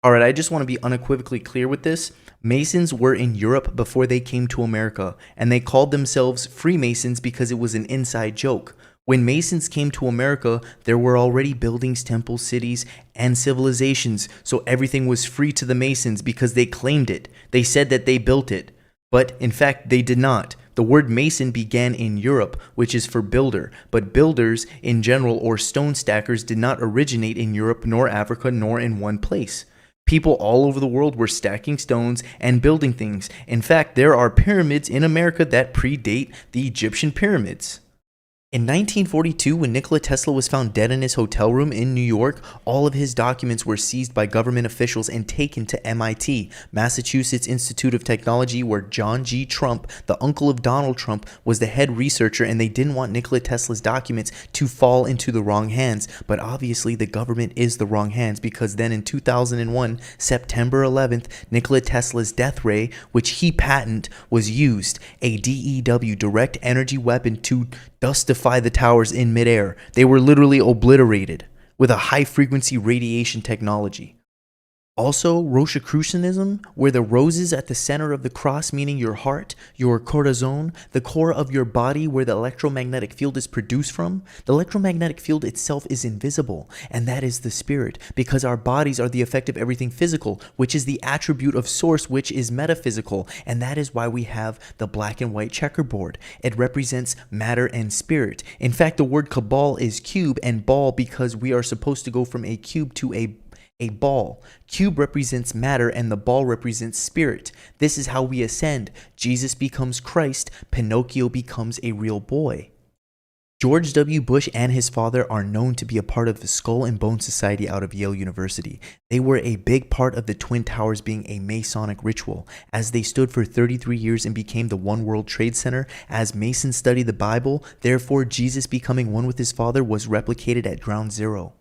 All right, I just want to be unequivocally clear with this. Masons were in Europe before they came to America, and they called themselves Freemasons because it was an inside joke. When Masons came to America, there were already buildings, temples, cities, and civilizations, so everything was free to the Masons because they claimed it. They said that they built it, but in fact, they did not. The word Mason began in Europe, which is for builder, but builders in general or stone stackers did not originate in Europe nor Africa nor in one place. People all over the world were stacking stones and building things. In fact, there are pyramids in America that predate the Egyptian pyramids. In 1942, when Nikola Tesla was found dead in his hotel room in New York, all of his documents were seized by government officials and taken to MIT, Massachusetts Institute of Technology, where John G. Trump, the uncle of Donald Trump, was the head researcher, and they didn't want Nikola Tesla's documents to fall into the wrong hands. But obviously, the government is the wrong hands, because then in 2001, September 11th, Nikola Tesla's death ray, which he patented, was used, a DEW, direct energy weapon, to dustify the towers in midair. They were literally obliterated with a high-frequency radiation technology. Also, Rosicrucianism, where the rose is at the center of the cross, meaning your heart, your corazon, the core of your body where the electromagnetic field is produced from. The electromagnetic field itself is invisible, and that is the spirit, because our bodies are the effect of everything physical, which is the attribute of source, which is metaphysical, and that is why we have the black and white checkerboard. It represents matter and spirit. In fact, the word cabal is cube and ball because we are supposed to go from a cube to a ball. Cube represents matter and the ball represents spirit. This is how we ascend. Jesus becomes Christ. Pinocchio becomes a real boy. George W. Bush and his father are known to be a part of the Skull and Bone Society out of Yale University. They were a big part of the Twin Towers being a Masonic ritual, as they stood for 33 years and became the One World Trade Center. As Masons study the Bible, therefore Jesus becoming one with his father was replicated at Ground Zero.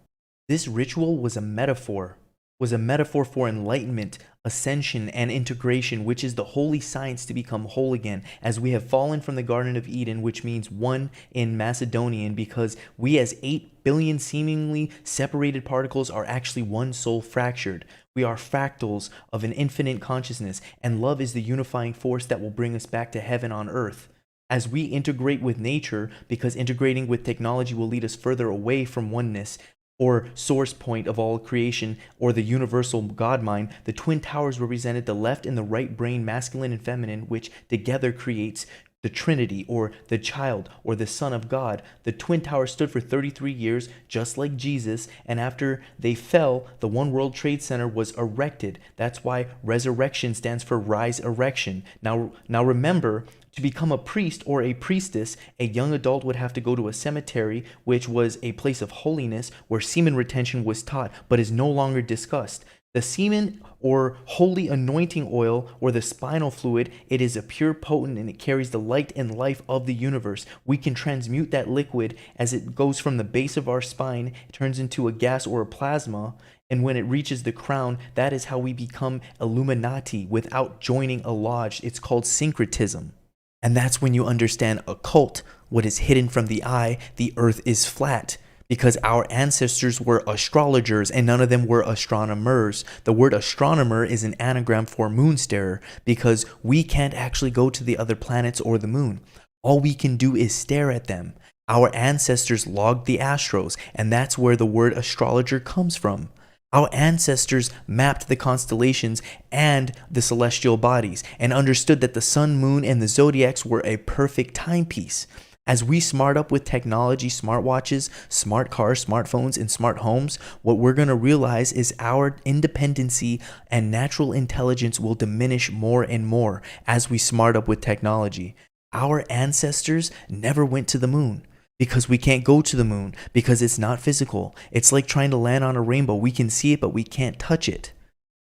This ritual was a metaphor for enlightenment, ascension, and integration, which is the holy science to become whole again, as we have fallen from the Garden of Eden, which means one in Macedonian, because we as 8 billion seemingly separated particles are actually one soul fractured. We are fractals of an infinite consciousness, and love is the unifying force that will bring us back to heaven on earth. As we integrate with nature, because integrating with technology will lead us further away from oneness, or source point of all creation, or the universal God mind, the Twin Towers represented the left and the right brain, masculine and feminine, which together creates the Trinity, or the child, or the Son of God. The Twin Towers stood for 33 years, just like Jesus, and after they fell, the One World Trade Center was erected. That's why resurrection stands for rise erection. Now remember, to become a priest or a priestess, a young adult would have to go to a cemetery, which was a place of holiness where semen retention was taught, but is no longer discussed. The semen or holy anointing oil or the spinal fluid, it is a pure potent and it carries the light and life of the universe. We can transmute that liquid as it goes from the base of our spine, it turns into a gas or a plasma, and when it reaches the crown, that is how we become Illuminati without joining a lodge. It's called syncretism. And that's when you understand occult, what is hidden from the eye, the earth is flat. Because our ancestors were astrologers and none of them were astronomers. The word astronomer is an anagram for moonstarer because we can't actually go to the other planets or the moon. All we can do is stare at them. Our ancestors logged the astros, and that's where the word astrologer comes from. Our ancestors mapped the constellations and the celestial bodies and understood that the sun, moon, and the zodiacs were a perfect timepiece. As we smart up with technology, smartwatches, smart cars, smartphones, and smart homes, what we're going to realize is our independency and natural intelligence will diminish more and more as we smart up with technology. Our ancestors never went to the moon. Because we can't go to the moon, because it's not physical. It's like trying to land on a rainbow. We can see it, but we can't touch it.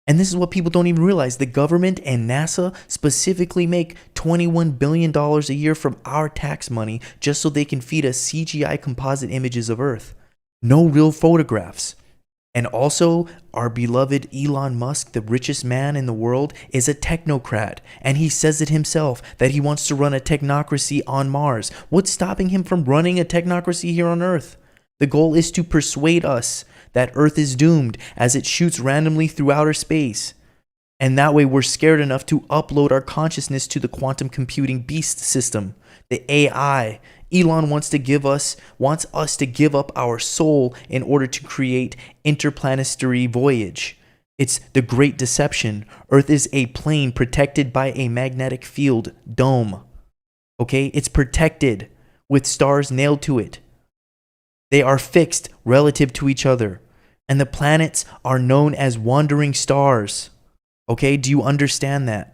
And this is what people don't even realize. The government and NASA specifically make $21 billion a year from our tax money just so they can feed us CGI composite images of Earth. No real photographs. And also, our beloved Elon Musk, the richest man in the world, is a technocrat. And he says it himself, that he wants to run a technocracy on Mars. What's stopping him from running a technocracy here on Earth? The goal is to persuade us that Earth is doomed as it shoots randomly through outer space. And that way we're scared enough to upload our consciousness to the quantum computing beast system, the AI. Elon wants us to give up our soul in order to create interplanetary voyage. It's the great deception. Earth is a plane protected by a magnetic field dome. Okay? It's protected with stars nailed to it. They are fixed relative to each other. And the planets are known as wandering stars. Okay? Do you understand that?